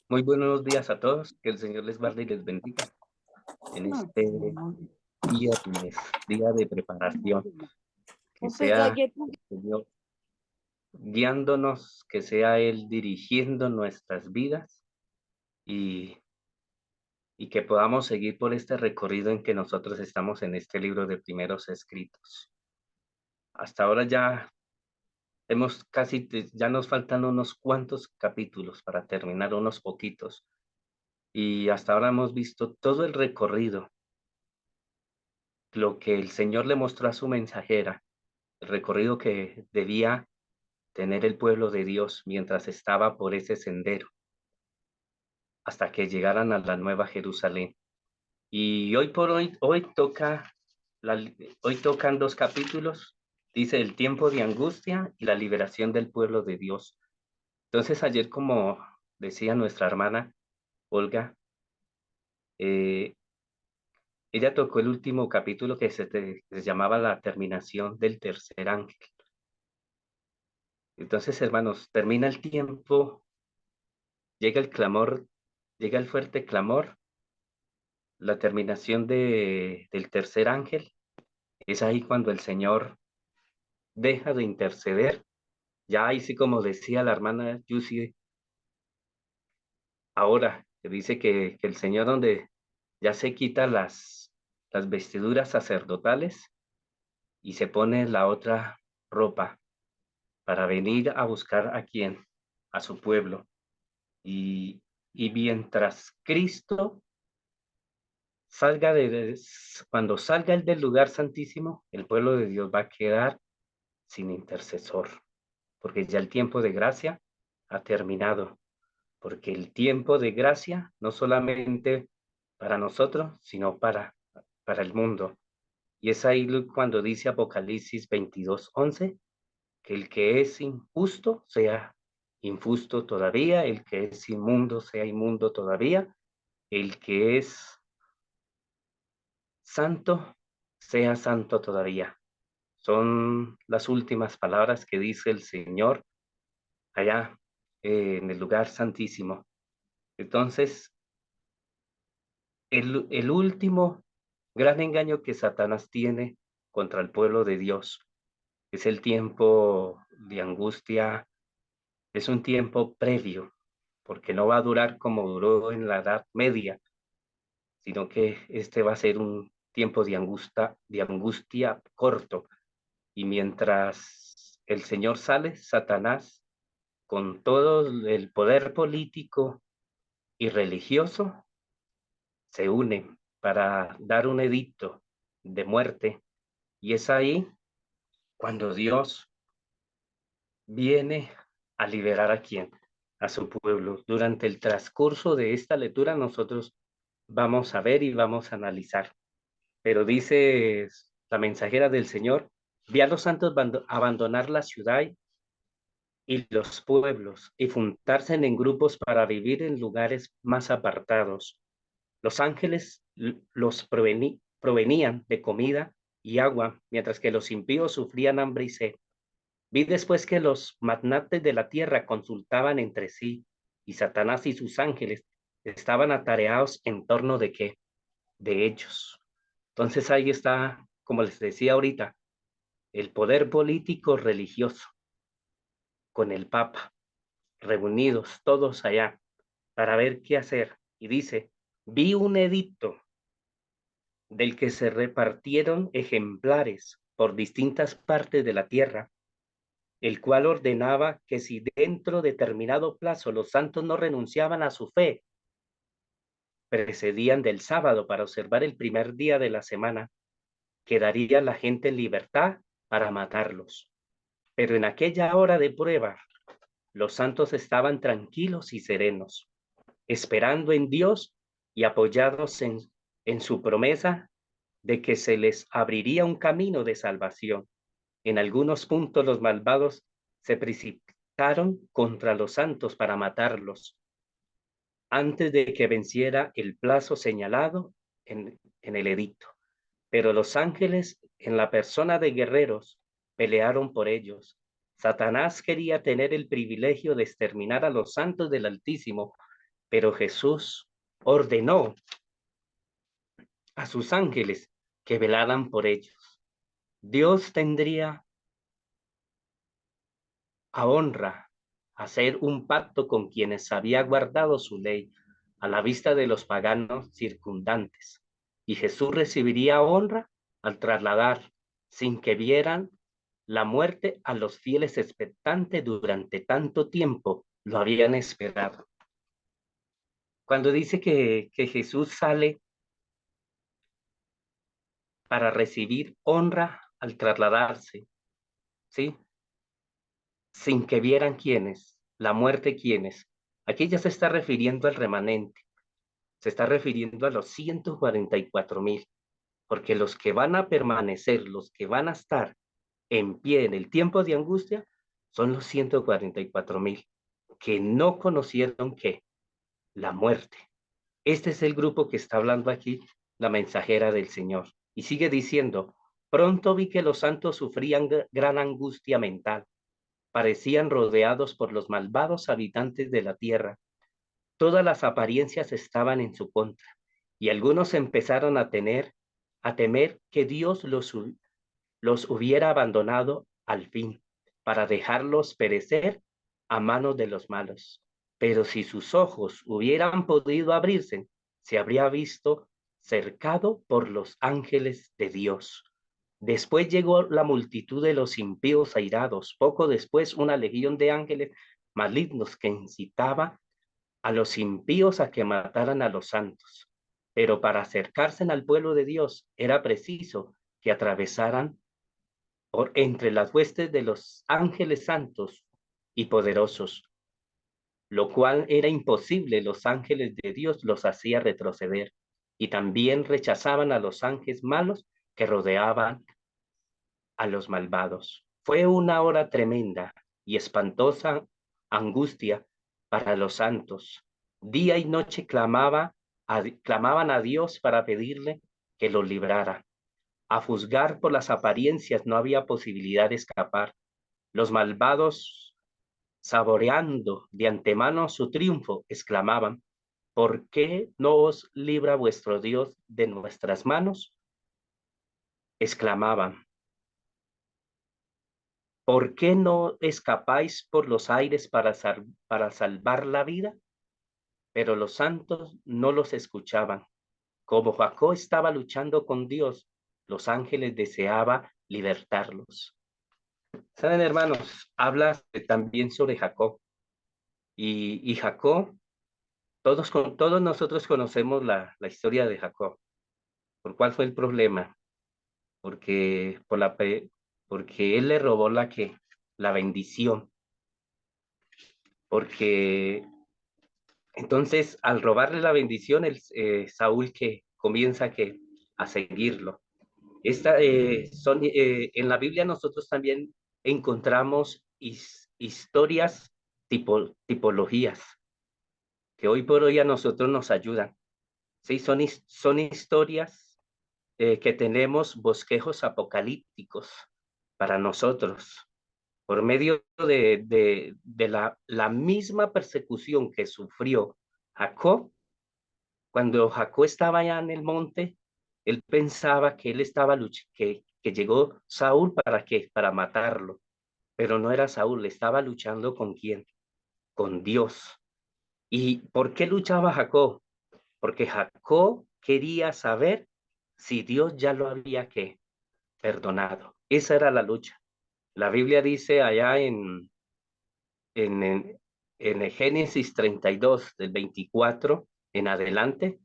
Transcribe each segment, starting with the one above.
Muy buenos días a todos, que el Señor les guarde y les bendiga en este viernes, día de preparación, que sea el Señor guiándonos, que sea Él dirigiendo nuestras vidas y, y que podamos seguir por este recorrido en que nosotros estamos en este libro de primeros escritos. Hasta ahora ya ya nos faltan unos cuantos capítulos para terminar, unos poquitos, y hasta ahora hemos visto todo el recorrido, lo que el Señor le mostró a su mensajera, el recorrido que debía tener el pueblo de Dios mientras estaba por ese sendero, hasta que llegaran a la Nueva Jerusalén. Y hoy por hoy, hoy tocan dos capítulos, dice el tiempo de angustia y la liberación del pueblo de Dios. Entonces ayer, como decía nuestra hermana Olga, eh, ella tocó el último capítulo que se llamaba la terminación del tercer ángel. Entonces, hermanos, termina el tiempo, llega el clamor, llega el fuerte clamor, la terminación del tercer ángel. Es ahí cuando el Señor deja de interceder. Ya ahí sí, como decía la hermana Yusi, ahora, que dice que el Señor donde ya se quita las vestiduras sacerdotales y se pone la otra ropa para venir a buscar a quién, a su pueblo. Y, y mientras Cristo cuando salga el del lugar santísimo, el pueblo de Dios va a quedar sin intercesor, porque ya el tiempo de gracia ha terminado, porque el tiempo de gracia no solamente para nosotros, sino para el mundo. Y es ahí cuando dice Apocalipsis 22:11, que el que es injusto sea injusto todavía, el que es inmundo sea inmundo todavía, el que es santo sea santo todavía. Son las últimas palabras que dice el Señor allá en el lugar santísimo. Entonces, el último gran engaño que Satanás tiene contra el pueblo de Dios es el tiempo de angustia, es un tiempo previo, porque no va a durar como duró en la Edad Media, sino que este va a ser un tiempo de angustia corto. Y mientras el Señor sale, Satanás, con todo el poder político y religioso, se une para dar un edicto de muerte. Y es ahí cuando Dios viene a liberar a quién, a su pueblo. Durante el transcurso de esta lectura nosotros vamos a ver y vamos a analizar. Pero dice la mensajera del Señor, vi a los santos abandonar la ciudad y los pueblos y juntarse en grupos para vivir en lugares más apartados. Los ángeles los provenían de comida y agua, mientras que los impíos sufrían hambre y sed. Vi después que los magnates de la tierra consultaban entre sí, y Satanás y sus ángeles estaban atareados en torno de qué, de ellos. Entonces ahí está, como les decía ahorita, el poder político religioso con el Papa, reunidos todos allá para ver qué hacer. Y dice, vi un edicto del que se repartieron ejemplares por distintas partes de la tierra, el cual ordenaba que si dentro de determinado plazo los santos no renunciaban a su fe, precedían del sábado para observar el primer día de la semana, quedaría la gente en libertad para matarlos. Pero en aquella hora de prueba, los santos estaban tranquilos y serenos, esperando en Dios y apoyados en su promesa de que se les abriría un camino de salvación. En algunos puntos los malvados se precipitaron contra los santos para matarlos antes de que venciera el plazo señalado en el edicto. Pero los ángeles, en la persona de guerreros, pelearon por ellos Satanás quería tener el privilegio de exterminar a los santos del Altísimo, pero Jesús ordenó a sus ángeles que velaran por ellos. Dios tendría a honra hacer un pacto con quienes había guardado su ley a la vista de los paganos circundantes. Y Jesús recibiría honra al trasladar, sin que vieran la muerte, a los fieles expectantes durante tanto tiempo lo habían esperado. Cuando dice que Jesús sale para recibir honra al trasladarse, ¿sí? Sin que vieran quiénes, la muerte quiénes. Aquí ya se está refiriendo al remanente, se está refiriendo a los 144,000, porque los que van a permanecer, los que van a estar en pie en el tiempo de angustia, son los 144,000, que no conocieron que la muerte. Este es el grupo que está hablando aquí la mensajera del Señor. Y sigue diciendo, pronto vi que los santos sufrían gran angustia mental, parecían rodeados por los malvados habitantes de la tierra. Todas las apariencias estaban en su contra, y algunos empezaron a temer que Dios los hubiera abandonado al fin, para dejarlos perecer a manos de los malos. Pero si sus ojos hubieran podido abrirse, se habría visto cercado por los ángeles de Dios. Después llegó la multitud de los impíos airados. Poco después, una legión de ángeles malignos que incitaba a los impíos a que mataran a los santos. Pero para acercarse al pueblo de Dios era preciso que atravesaran por entre las huestes de los ángeles santos y poderosos, lo cual era imposible. Los ángeles de Dios los hacía retroceder, y también rechazaban a los ángeles malos que rodeaban a los malvados. Fue una hora tremenda y espantosa angustia para los santos. Día y noche clamaban a Dios para pedirle que los librara. A juzgar por las apariencias no había posibilidad de escapar. Los malvados, saboreando de antemano su triunfo, exclamaban, ¿por qué no os libra vuestro Dios de nuestras manos? Exclamaban, ¿por qué no escapáis por los aires para salvar la vida? Pero los santos no los escuchaban. Como Jacob estaba luchando con Dios, los ángeles deseaban libertarlos. ¿Saben, hermanos? Habla también sobre Jacob. Y Jacob, todos nosotros conocemos la historia de Jacob. ¿Por cuál fue el problema? Porque, porque él le robó la bendición. Porque entonces, al robarle la bendición, Saúl que comienza a seguirlo. En la Biblia nosotros también encontramos historias, tipologías, que hoy por hoy a nosotros nos ayudan. Sí, son historias que tenemos bosquejos apocalípticos para nosotros, por medio de la misma persecución que sufrió Jacob. Cuando Jacob estaba allá en el monte, él pensaba que él estaba que llegó Saúl para qué, para matarlo, pero no era Saúl, estaba luchando ¿con quién? Con Dios. ¿Y por qué luchaba Jacob? Porque Jacob quería saber si Dios ya lo había que perdonado. Esa era la lucha. La Biblia dice allá en, en, en el Génesis 32, del 24 en adelante,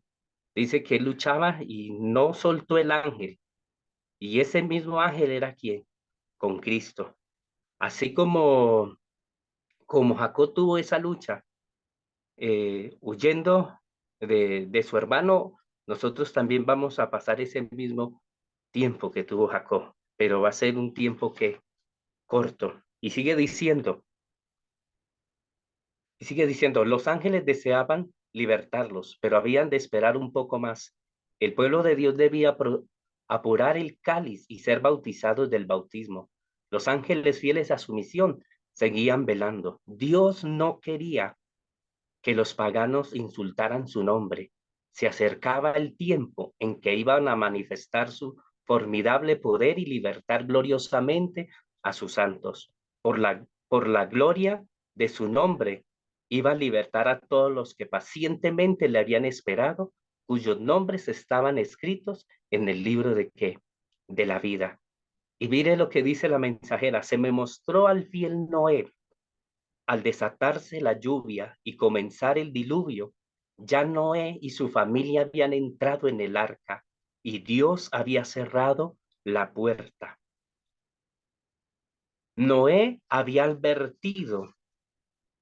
dice que él luchaba y no soltó el ángel. Y ese mismo ángel era quien, con Cristo. Así como Jacob tuvo esa lucha, huyendo de su hermano, nosotros también vamos a pasar ese mismo tiempo que tuvo Jacob, pero va a ser un tiempo que corto. Y sigue diciendo, los ángeles deseaban libertarlos, pero habían de esperar un poco más. El pueblo de Dios debía apurar el cáliz y ser bautizados del bautismo. Los ángeles fieles a su misión seguían velando. Dios no quería que los paganos insultaran su nombre. Se acercaba el tiempo en que iban a manifestar su formidable poder y libertar gloriosamente a sus santos. Por la gloria de su nombre, iba a libertar a todos los que pacientemente le habían esperado, cuyos nombres estaban escritos en el libro de qué, de la vida. Y mire lo que dice la mensajera: se me mostró al fiel Noé al desatarse la lluvia y comenzar el diluvio. Ya Noé y su familia habían entrado en el arca y Dios había cerrado la puerta. Noé había advertido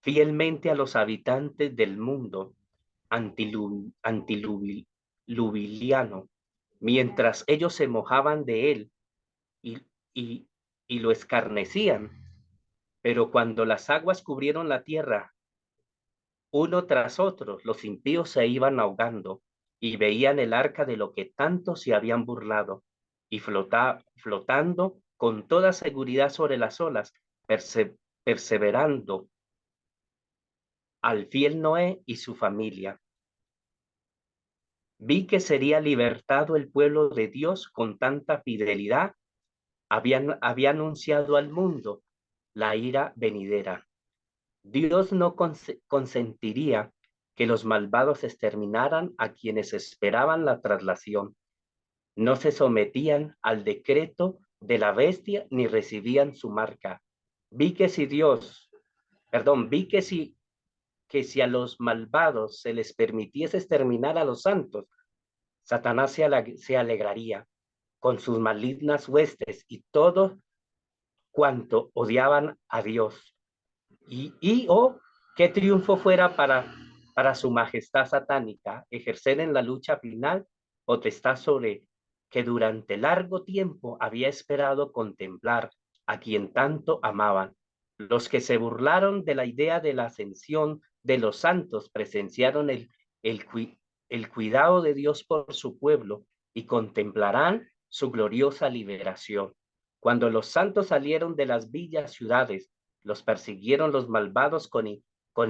fielmente a los habitantes del mundo antilubiliano, mientras ellos se mojaban de él y, y, y lo escarnecían. Pero cuando las aguas cubrieron la tierra, uno tras otro, los impíos se iban ahogando y veían el arca de lo que tanto se habían burlado y flotando con toda seguridad sobre las olas, perseverando al fiel Noé y su familia. Vi que sería libertado el pueblo de Dios con tanta fidelidad. Había anunciado al mundo la ira venidera. Dios no consentiría que los malvados exterminaran a quienes esperaban la traslación. No se sometían al decreto de la bestia ni recibían su marca. Vi que si Dios, perdón, vi que si a los malvados se les permitiese exterminar a los santos, Satanás se alegraría con sus malignas huestes y todo cuanto odiaban a Dios. Qué triunfo fuera para su majestad satánica ejercer en la lucha final potestad sobre que durante largo tiempo había esperado contemplar a quien tanto amaban. Los que se burlaron de la idea de la ascensión de los santos presenciaron el, el cuidado de Dios por su pueblo y contemplarán su gloriosa liberación. Cuando los santos salieron de las villas ciudades, los persiguieron los malvados con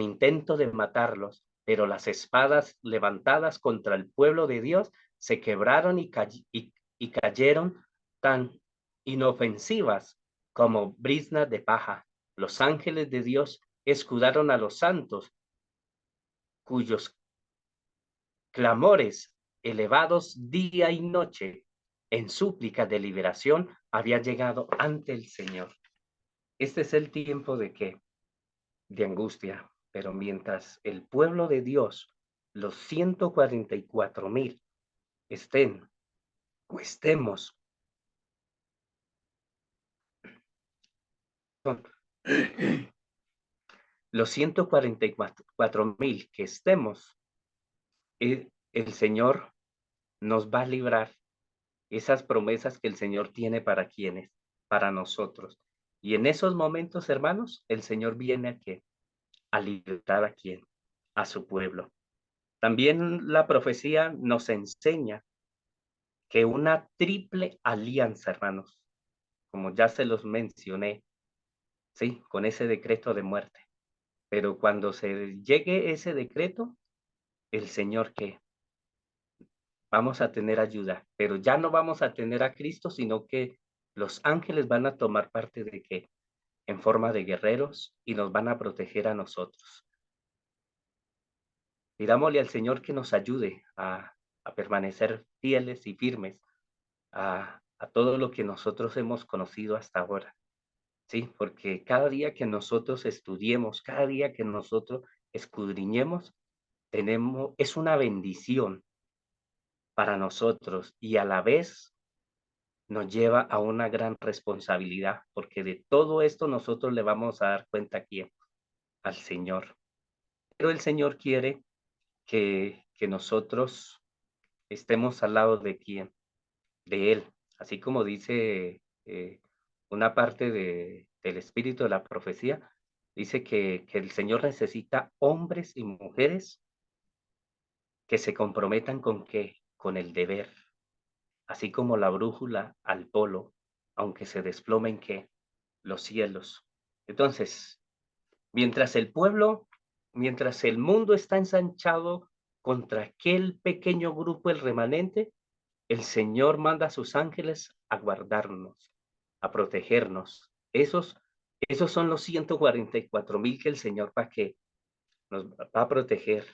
intento de matarlos, pero las espadas levantadas contra el pueblo de Dios se quebraron y cayeron tan inofensivas como briznas de paja. Los ángeles de Dios escudaron a los santos, cuyos clamores elevados día y noche en súplica de liberación había llegado ante el Señor. Este es el tiempo de qué, de angustia, pero mientras el pueblo de Dios, los 144,000 estén o estemos, los 144,000 que estemos, el Señor nos va a librar esas promesas que el Señor tiene para quienes, para nosotros. Y en esos momentos, hermanos, el Señor viene a qué, a libertar a quién, a su pueblo. También la profecía nos enseña que una triple alianza, hermanos, como ya se los mencioné, sí, con ese decreto de muerte. Pero cuando se llegue ese decreto, el Señor que vamos a tener ayuda, pero ya no vamos a tener a Cristo, sino que los ángeles van a tomar parte de que en forma de guerreros y nos van a proteger a nosotros. Pidámosle al Señor que nos ayude a permanecer fieles y firmes a todo lo que nosotros hemos conocido hasta ahora. Sí, porque cada día que nosotros estudiemos, cada día que nosotros escudriñemos, es una bendición para nosotros y a la vez nos lleva a una gran responsabilidad, porque de todo esto nosotros le vamos a dar cuenta aquí al Señor. Pero el Señor quiere que nosotros estemos al lado de quién, de Él, así como dice una parte del espíritu de la profecía, dice que el Señor necesita hombres y mujeres que se comprometan con qué, con el deber, así como la brújula al polo, aunque se desplome en qué, los cielos. Entonces, mientras mientras el mundo está ensanchado contra aquel pequeño grupo, el remanente, el Señor manda a sus ángeles a guardarnos, a protegernos. Esos son los 144,000 que el Señor nos va a proteger.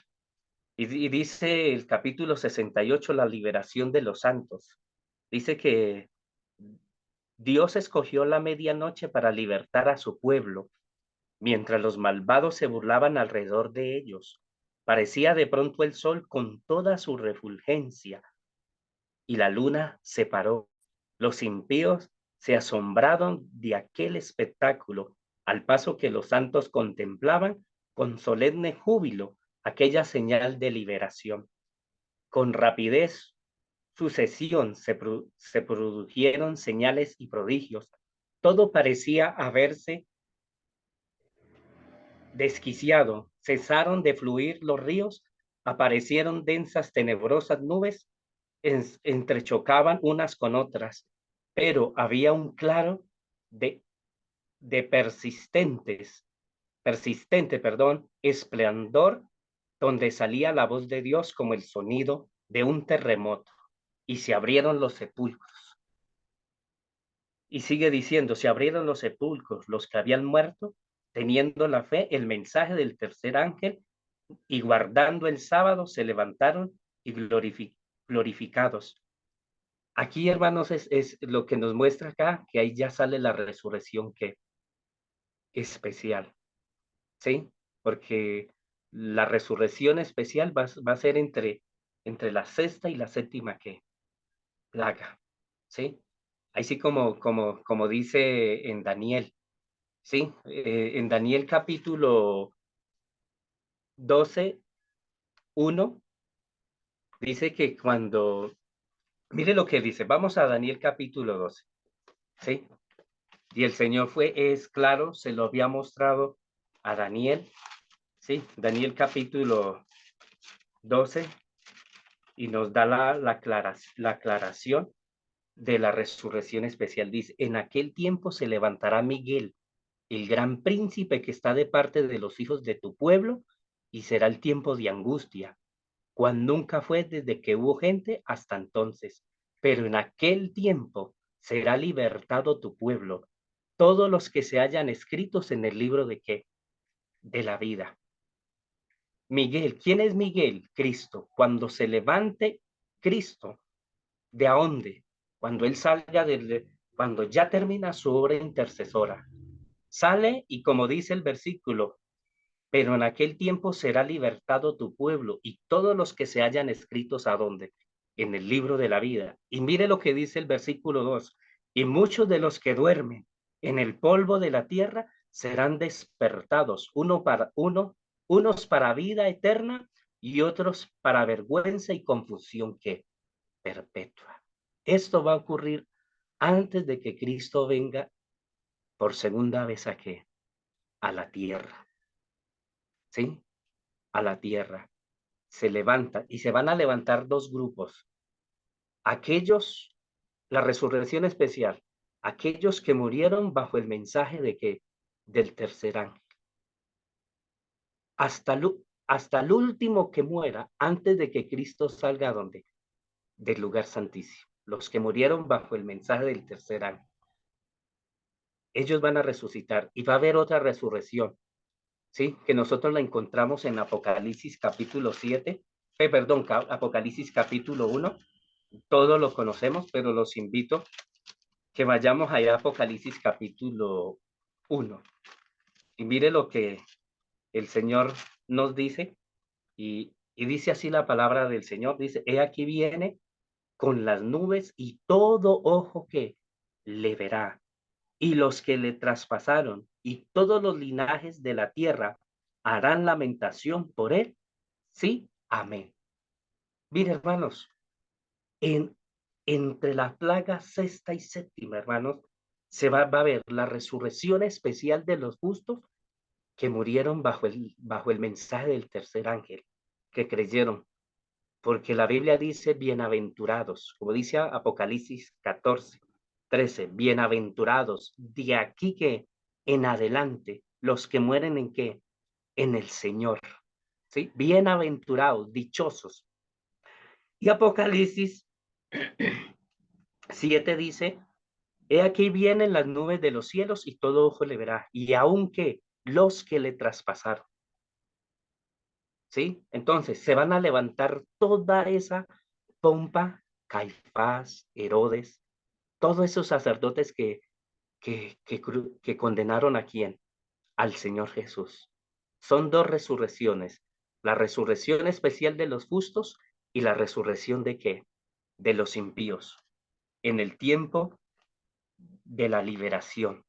Y dice el capítulo 68, la liberación de los santos. Dice que Dios escogió la medianoche para libertar a su pueblo, mientras los malvados se burlaban alrededor de ellos. Parecía de pronto el sol con toda su refulgencia y la luna se paró. Los impíos se asombraron de aquel espectáculo, al paso que los santos contemplaban con solemne júbilo aquella señal de liberación. Con rapidez sucesión se produjeron señales y prodigios. Todo parecía haberse desquiciado. Cesaron de fluir los ríos, aparecieron densas tenebrosas nubes, entrechocaban unas con otras, pero había un claro de, de persistente, esplendor, donde salía la voz de Dios como el sonido de un terremoto, y se abrieron los sepulcros. Y sigue diciendo, se abrieron los sepulcros, los que habían muerto, teniendo la fe, el mensaje del tercer ángel, y guardando el sábado, se levantaron y glorificados. Aquí, hermanos, es lo que nos muestra acá, que ahí ya sale la resurrección que especial, ¿sí? Porque la resurrección especial va a ser entre la sexta y la séptima plaga, ¿sí? Ahí sí como dice en Daniel, ¿sí? En Daniel capítulo 12:1 dice que mire lo que dice, vamos a Daniel capítulo 12, ¿sí? Y el Señor es claro, se lo había mostrado a Daniel, ¿sí? Daniel capítulo 12, y nos da la aclaración de la resurrección especial. Dice, en aquel tiempo se levantará Miguel, el gran príncipe que está de parte de los hijos de tu pueblo, y será el tiempo de angustia, cual nunca fue desde que hubo gente hasta entonces. Pero en aquel tiempo será libertado tu pueblo, todos los que se hayan escritos en el libro de qué, de la vida. Miguel, ¿quién es Miguel? Cristo. Cuando se levante Cristo, ¿de a dónde? Cuando él cuando ya termina su obra intercesora, sale y como dice el versículo, pero en aquel tiempo será libertado tu pueblo y todos los que se hayan escritos a dónde, en el libro de la vida. Y mire lo que dice el versículo 2, y muchos de los que duermen en el polvo de la tierra serán despertados, unos para vida eterna y otros para vergüenza y confusión que perpetua. Esto va a ocurrir antes de que Cristo venga por segunda vez a la tierra, ¿sí? A la tierra. Se levanta y se van a levantar dos grupos. Aquellos, la resurrección especial, aquellos que murieron bajo el mensaje de que del tercer ángel. Hasta el último que muera antes de que Cristo salga donde del lugar santísimo. Los que murieron bajo el mensaje del tercer ángel. Ellos van a resucitar y va a haber otra resurrección, ¿sí? Que nosotros la encontramos en Apocalipsis capítulo 7, Apocalipsis capítulo 1. Todos lo conocemos, pero los invito que vayamos allá a Apocalipsis capítulo 1. Y mire lo que el Señor nos dice, y dice así la palabra del Señor, dice, he aquí viene con las nubes y todo ojo que le verá, y los que le traspasaron, y todos los linajes de la tierra harán lamentación por él. Sí, amén. Mire, hermanos, en, entre las plagas sexta y séptima, hermanos, va a ver la resurrección especial de los justos que murieron bajo el mensaje del tercer ángel, que creyeron, porque la Biblia dice bienaventurados, como dice Apocalipsis 14, 13, bienaventurados, de aquí que en adelante, los que mueren en qué, en el Señor, ¿sí? Bienaventurados, dichosos. Y Apocalipsis 7 dice, he aquí vienen las nubes de los cielos y todo ojo le verá, y aunque los que le traspasaron, ¿sí? Entonces se van a levantar toda esa pompa, Caifás, Herodes, todos esos sacerdotes que condenaron a quién, al Señor Jesús. Son dos resurrecciones, la resurrección especial de los justos y la resurrección de qué, de los impíos, en el tiempo de la liberación.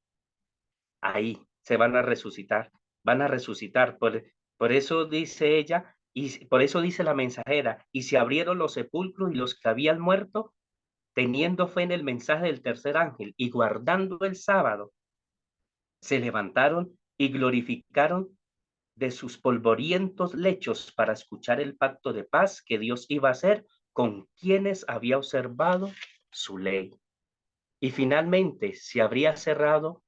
Ahí se van a resucitar. Por eso dice ella, y por eso dice la mensajera, y se abrieron los sepulcros y los que habían muerto, teniendo fe en el mensaje del tercer ángel y guardando el sábado, se levantaron y glorificaron de sus polvorientos lechos para escuchar el pacto de paz que Dios iba a hacer con quienes había observado su ley. Y finalmente se habría cerrado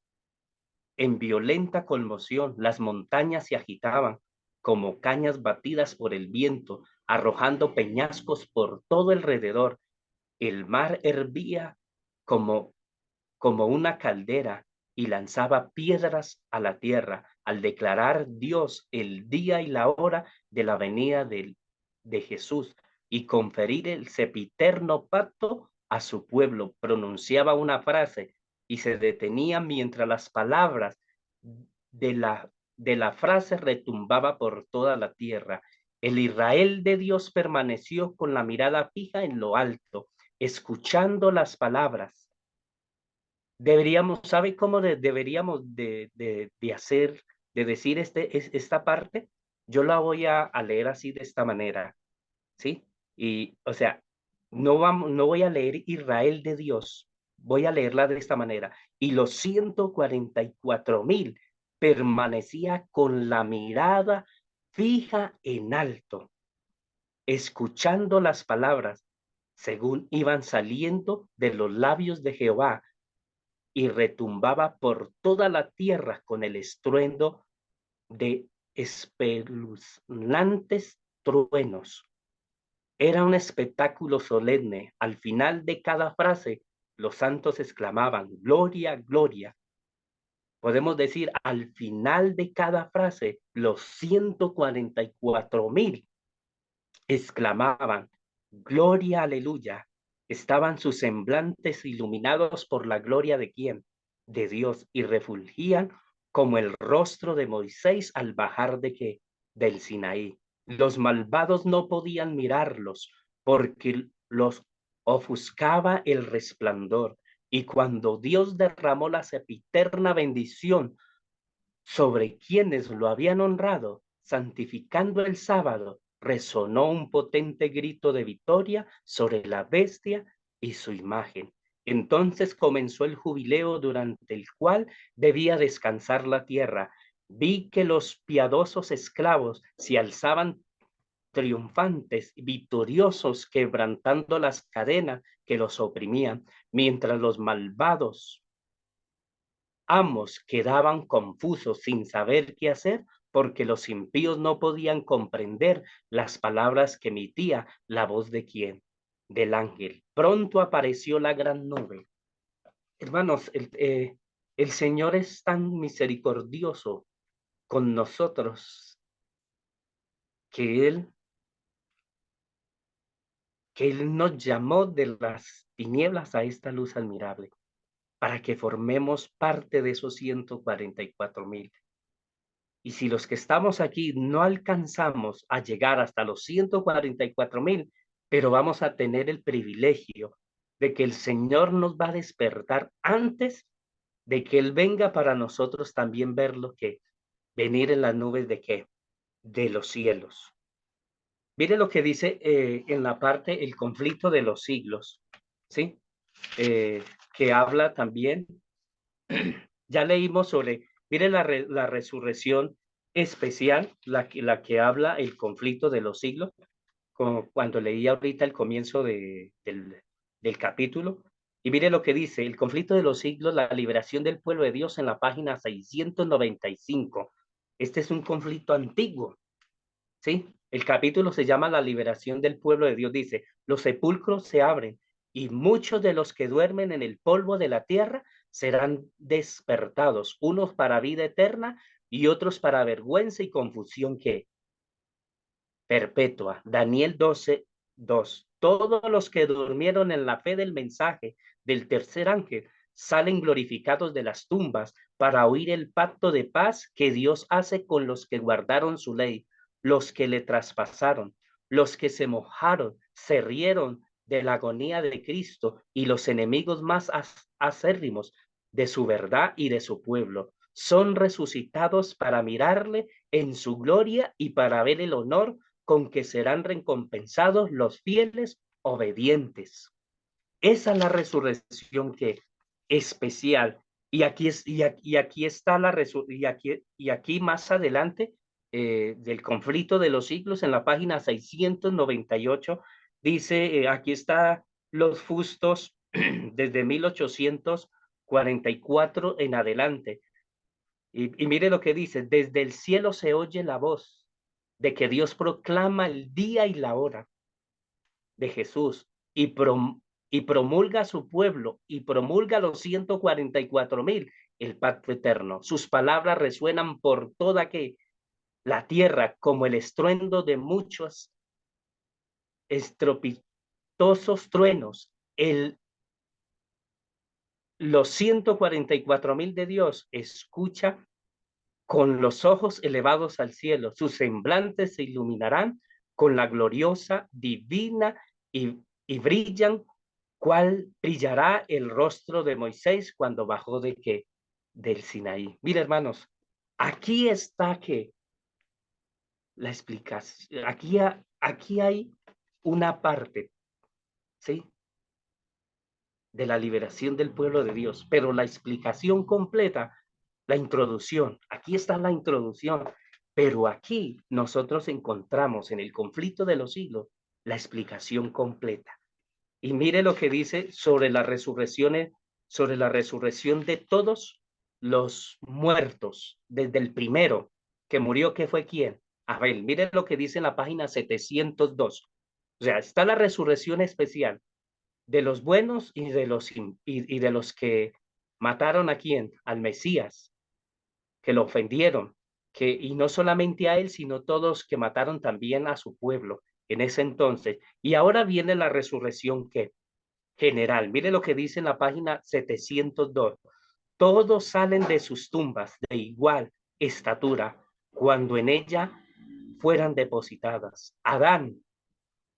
en violenta conmoción, las montañas se agitaban como cañas batidas por el viento, arrojando peñascos por todo alrededor. El mar hervía como, como una caldera y lanzaba piedras a la tierra al declarar Dios el día y la hora de la venida de Jesús y conferir el sempiterno pacto a su pueblo. Pronunciaba una frase y se detenía mientras las palabras de la frase retumbaba por toda la tierra. El Israel de Dios permaneció con la mirada fija en lo alto, escuchando las palabras. Deberíamos, ¿sabe cómo deberíamos de hacer, de decir esta parte? Yo la voy a leer así de esta manera, ¿sí? Y, o sea, no voy a leer Israel de Dios, voy a leerla de esta manera. Y los 144,000 permanecía con la mirada fija en alto, escuchando las palabras según iban saliendo de los labios de Jehová y retumbaba por toda la tierra con el estruendo de espeluznantes truenos. Era un espectáculo solemne. Al final de cada frase, los santos exclamaban, gloria, gloria. Podemos decir, al final de cada frase, los 144,000 exclamaban, gloria, aleluya. Estaban sus semblantes iluminados por la gloria de quién, de Dios, y refulgían como el rostro de Moisés al bajar de qué, del Sinaí. Los malvados no podían mirarlos porque los ofuscaba el resplandor. Y cuando Dios derramó la sempiterna bendición sobre quienes lo habían honrado, santificando el sábado, resonó un potente grito de victoria sobre la bestia y su imagen. Entonces comenzó el jubileo durante el cual debía descansar la tierra. Vi que los piadosos esclavos se alzaban triunfantes, victoriosos, quebrantando las cadenas que los oprimían, mientras los malvados amos quedaban confusos sin saber qué hacer porque los impíos no podían comprender las palabras que emitía la voz de quién, del ángel. Pronto apareció la gran nube. Hermanos, el Señor es tan misericordioso con nosotros que Él nos llamó de las tinieblas a esta luz admirable para que formemos parte de esos 144,000. Y si los que estamos aquí no alcanzamos a llegar hasta los 144,000, pero vamos a tener el privilegio de que el Señor nos va a despertar antes de que Él venga para nosotros también verlo que venir en las nubes de qué, de los cielos. Mire lo que dice en la parte el conflicto de los siglos, ¿sí? Que habla también, ya leímos sobre, mire la resurrección especial, la que habla el conflicto de los siglos, como cuando leí ahorita el comienzo del capítulo, Y mire lo que dice, el conflicto de los siglos, la liberación del pueblo de Dios en la página 695. Este es un conflicto antiguo, ¿sí? El capítulo se llama La liberación del pueblo de Dios. Dice, los sepulcros se abren y muchos de los que duermen en el polvo de la tierra serán despertados, unos para vida eterna y otros para vergüenza y confusión que perpetua. Daniel 12:2. Todos los que durmieron en la fe del mensaje del tercer ángel salen glorificados de las tumbas para oír el pacto de paz que Dios hace con los que guardaron su ley, los que le traspasaron, los que se mojaron, se rieron de la agonía de Cristo y los enemigos más acérrimos de su verdad y de su pueblo. Son resucitados para mirarle en su gloria y para ver el honor con que serán recompensados los fieles obedientes. Esa es la resurrección que especial. Y aquí está y aquí más adelante del conflicto de los siglos en la página 698 dice, aquí está los fustos desde 1844 en adelante. Y mire lo que dice, desde el cielo se oye la voz de que Dios proclama el día y la hora de Jesús y promulga a su pueblo y promulga a los 144,000 el pacto eterno. Sus palabras resuenan por toda que la tierra como el estruendo de muchos estropitosos truenos. Los 144,000 de Dios escucha con los ojos elevados al cielo, sus semblantes se iluminarán con la gloriosa, divina y brillan, cual brillará el rostro de Moisés cuando bajó de qué? Del Sinaí. Mira, hermanos, aquí está que la explicación, aquí hay una parte, ¿sí? De la liberación del pueblo de Dios, pero la explicación completa, la introducción, aquí está la introducción, pero aquí nosotros encontramos en el conflicto de los siglos la explicación completa. Y mire lo que dice sobre las resurrecciones, sobre la resurrección de todos los muertos, desde el primero que murió, ¿que fue quién? Abel. Mire lo que dice en la página 702. O sea, está la resurrección especial de los buenos y de los que mataron a quién, al Mesías, que lo ofendieron, y no solamente a él, sino todos que mataron también a su pueblo en ese entonces. Y ahora viene la resurrección que general. Mire lo que dice en la página 702. Todos salen de sus tumbas de igual estatura cuando en ella fueran depositadas. Adán,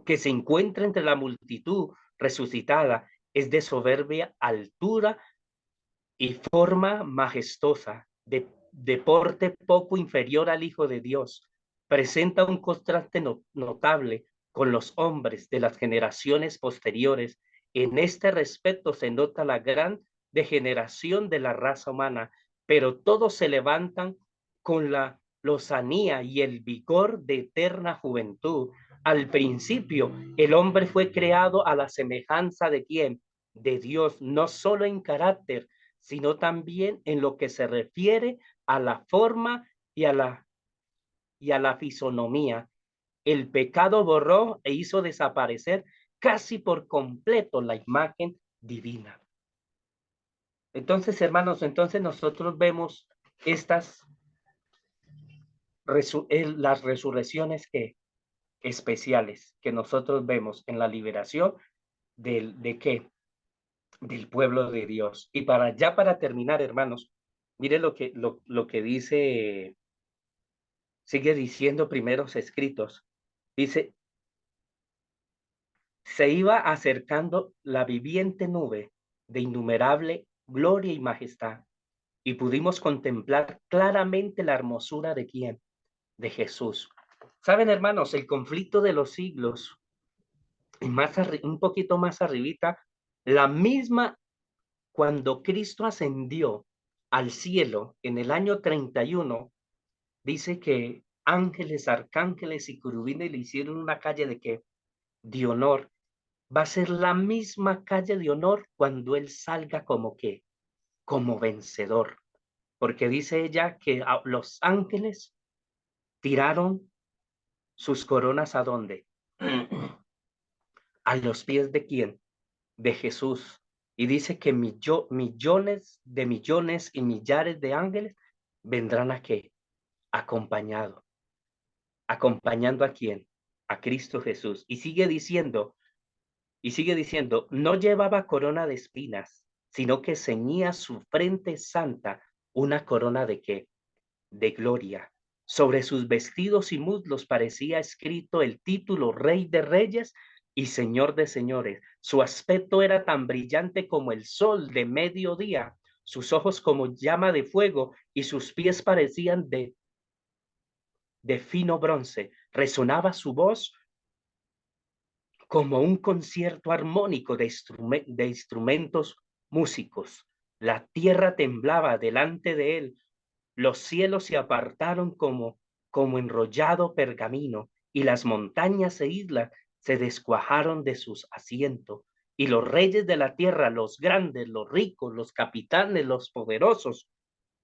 que se encuentra entre la multitud resucitada, es de soberbia altura y forma majestuosa, de porte poco inferior al Hijo de Dios. Presenta un contraste notable con los hombres de las generaciones posteriores. En este respecto se nota la gran degeneración de la raza humana, pero todos se levantan con la lozanía y el vigor de eterna juventud. Al principio, el hombre fue creado a la semejanza de quién? De Dios, no solo en carácter, sino también en lo que se refiere a la forma y a la fisonomía. El pecado borró e hizo desaparecer casi por completo la imagen divina. Entonces, hermanos, entonces nosotros vemos las resurrecciones especiales que nosotros vemos en la liberación ¿de qué? Del pueblo de Dios. Y para terminar, hermanos, mire lo que sigue diciendo primeros escritos. Dice, se iba acercando la viviente nube de innumerable gloria y majestad, y pudimos contemplar claramente la hermosura de quién, de Jesús. Saben, hermanos, el conflicto de los siglos, y un poquito más arribita, la misma cuando Cristo ascendió al cielo en el año 31, dice que ángeles, arcángeles y querubines le hicieron una calle de qué, de honor, va a ser la misma calle de honor cuando él salga como que, como vencedor. Porque dice ella que los ángeles tiraron sus coronas ¿a dónde? A los pies de quién? De Jesús. Y dice que millones de millones y millares de ángeles vendrán a qué? Acompañado. ¿Acompañando a quién? A Cristo Jesús. Y sigue diciendo, no llevaba corona de espinas, sino que ceñía su frente santa una corona de qué? De gloria. Sobre sus vestidos y muslos parecía escrito el título Rey de Reyes y Señor de Señores. Su aspecto era tan brillante como el sol de mediodía, sus ojos como llama de fuego y sus pies parecían de fino bronce. Resonaba su voz como un concierto armónico de instrumentos músicos. La tierra temblaba delante de él, los cielos se apartaron como enrollado pergamino, y las montañas e islas se descuajaron de sus asientos. Y los reyes de la tierra, los grandes, los ricos, los capitanes, los poderosos,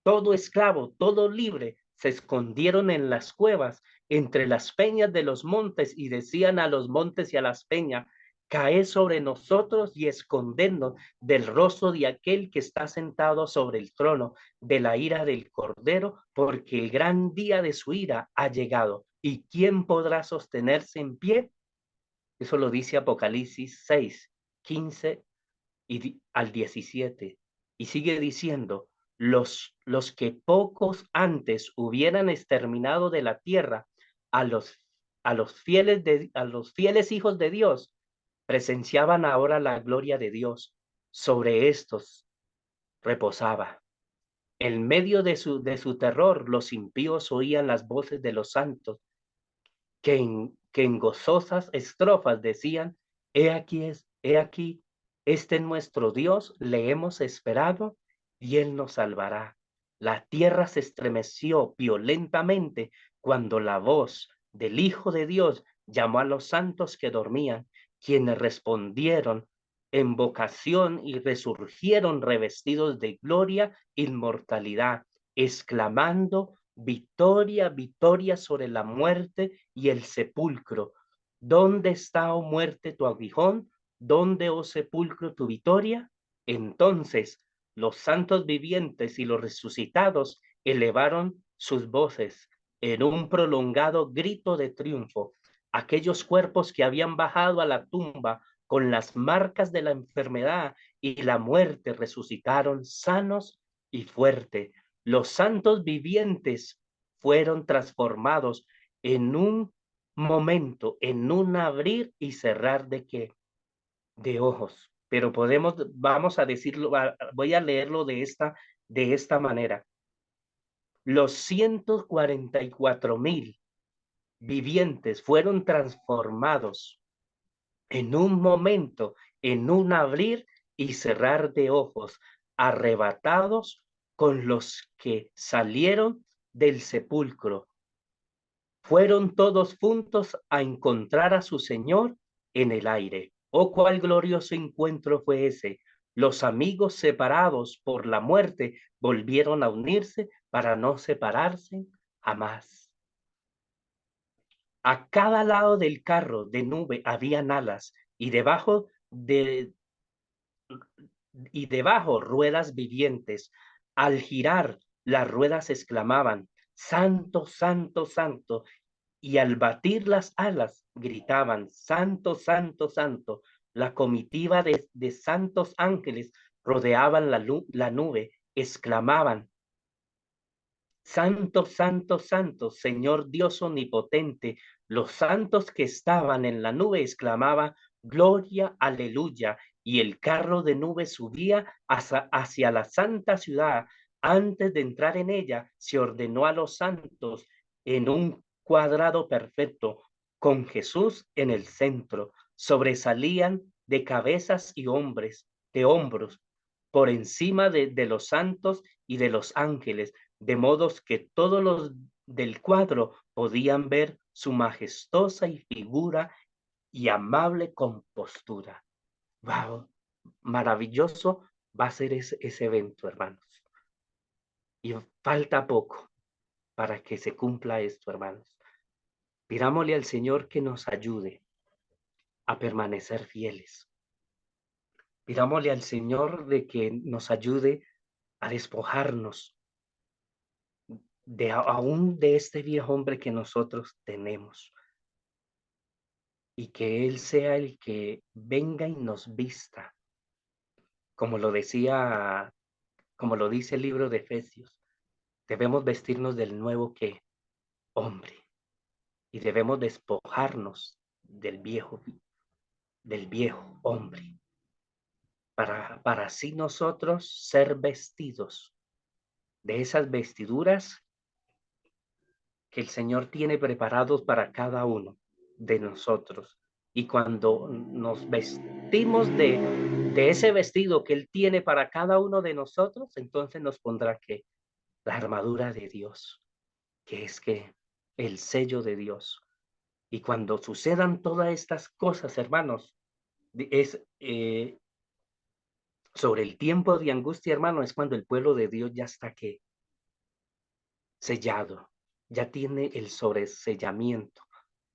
todo esclavo, todo libre, se escondieron en las cuevas, entre las peñas de los montes, y decían a los montes y a las peñas, caed sobre nosotros y escondernos del rostro de aquel que está sentado sobre el trono, de la ira del Cordero, porque el gran día de su ira ha llegado. ¿Y quién podrá sostenerse en pie? Eso lo dice Apocalipsis 6, 15 al 17. Y sigue diciendo, los que pocos antes hubieran exterminado de la tierra a los, a los fieles hijos de Dios, presenciaban ahora la gloria de Dios. Sobre estos reposaba. En medio de su terror, los impíos oían las voces de los santos que en gozosas estrofas decían, he aquí, este es nuestro Dios, le hemos esperado y él nos salvará. La tierra se estremeció violentamente cuando la voz del Hijo de Dios llamó a los santos que dormían, quienes respondieron en vocación y resurgieron revestidos de gloria, inmortalidad, exclamando, victoria, victoria sobre la muerte y el sepulcro. ¿Dónde está, oh muerte, tu aguijón? ¿Dónde, oh sepulcro, tu victoria? Entonces los santos vivientes y los resucitados elevaron sus voces en un prolongado grito de triunfo. Aquellos cuerpos que habían bajado a la tumba con las marcas de la enfermedad y la muerte resucitaron sanos y fuertes. Los santos vivientes fueron transformados en un momento, en un abrir y cerrar de qué? De ojos. Pero vamos a decirlo, voy a leerlo de esta manera. Los 144,000 vivientes fueron transformados en un momento, en un abrir y cerrar de ojos, arrebatados con los que salieron del sepulcro. Fueron todos juntos a encontrar a su Señor en el aire. Oh, cuál glorioso encuentro fue ese. Los amigos separados por la muerte volvieron a unirse para no separarse jamás. A cada lado del carro de nube habían alas y debajo ruedas vivientes. Al girar, las ruedas exclamaban, Santo, Santo, Santo. Y al batir las alas, gritaban, Santo, Santo, Santo. La comitiva de santos ángeles rodeaban la nube, exclamaban, Santo, Santo, Santo, Señor Dios omnipotente. Los santos que estaban en la nube exclamaban, Gloria, aleluya. Y el carro de nube subía hacia la santa ciudad. Antes de entrar en ella, se ordenó a los santos en un cuadrado perfecto, con Jesús en el centro. Sobresalían de cabezas y de hombros, por encima de los santos y de los ángeles, de modos que todos los del cuadro podían ver su majestuosa y figura y amable compostura. ¡Wow! Maravilloso va a ser ese evento, hermanos. Y falta poco para que se cumpla esto, hermanos. Pidámosle al Señor que nos ayude a permanecer fieles. Pidámosle al Señor de que nos ayude a despojarnos de aún de este viejo hombre que nosotros tenemos, y que Él sea el que venga y nos vista, como lo decía, como lo dice el libro de Efesios. Debemos vestirnos del nuevo hombre, y debemos despojarnos del viejo hombre, para así nosotros ser vestidos de esas vestiduras que el Señor tiene preparados para cada uno de nosotros. Y cuando nos vestimos de ese vestido que Él tiene para cada uno de nosotros, entonces nos pondrá que la armadura de Dios, que es que el sello de Dios. Y cuando sucedan todas estas cosas, hermanos, es sobre el tiempo de angustia, hermano, es cuando el pueblo de Dios ya está que sellado, ya tiene el sobresellamiento,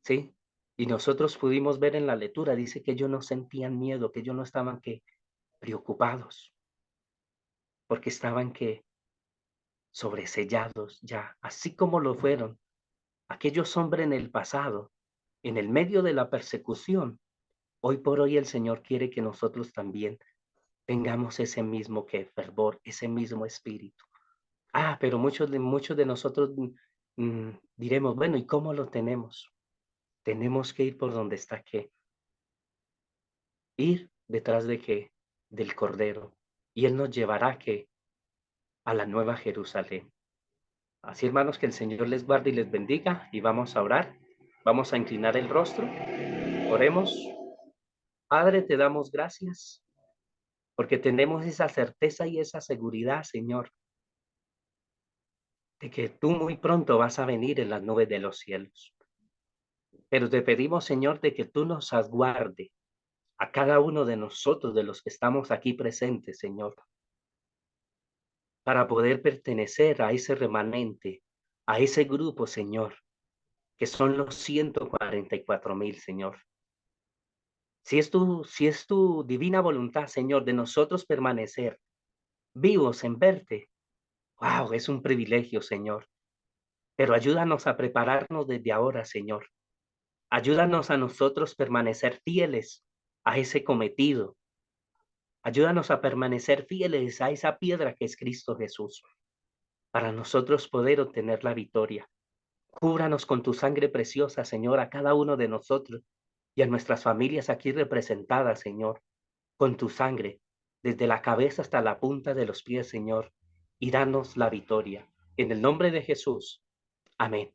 ¿sí? Y nosotros pudimos ver en la lectura, dice que ellos no sentían miedo, que ellos no estaban que preocupados, porque estaban que sobresellados ya, así como lo fueron aquellos hombres en el pasado, en el medio de la persecución. Hoy por hoy el Señor quiere que nosotros también tengamos ese mismo que fervor, ese mismo espíritu. Pero muchos de nosotros diremos, bueno, ¿y cómo lo tenemos? Tenemos que ir por donde está que ir detrás del Cordero, y Él nos llevará que a la nueva Jerusalén. Así, hermanos, que el Señor les guarde y les bendiga, y vamos a orar, vamos a inclinar el rostro, oremos. Padre, te damos gracias porque tenemos esa certeza y esa seguridad, Señor, de que tú muy pronto vas a venir en las nubes de los cielos. Pero te pedimos, Señor, de que tú nos guarde a cada uno de nosotros, de los que estamos aquí presentes, Señor, para poder pertenecer a ese remanente, a ese grupo, Señor, que son los 144,000, Señor. Si es tu divina voluntad, Señor, de nosotros permanecer vivos en verte, wow, es un privilegio, Señor. Pero ayúdanos a prepararnos desde ahora, Señor. Ayúdanos a nosotros permanecer fieles a ese cometido. Ayúdanos a permanecer fieles a esa piedra que es Cristo Jesús, para nosotros poder obtener la victoria. Cúbranos con tu sangre preciosa, Señor, a cada uno de nosotros y a nuestras familias aquí representadas, Señor, con tu sangre, desde la cabeza hasta la punta de los pies, Señor, y danos la victoria. En el nombre de Jesús. Amén.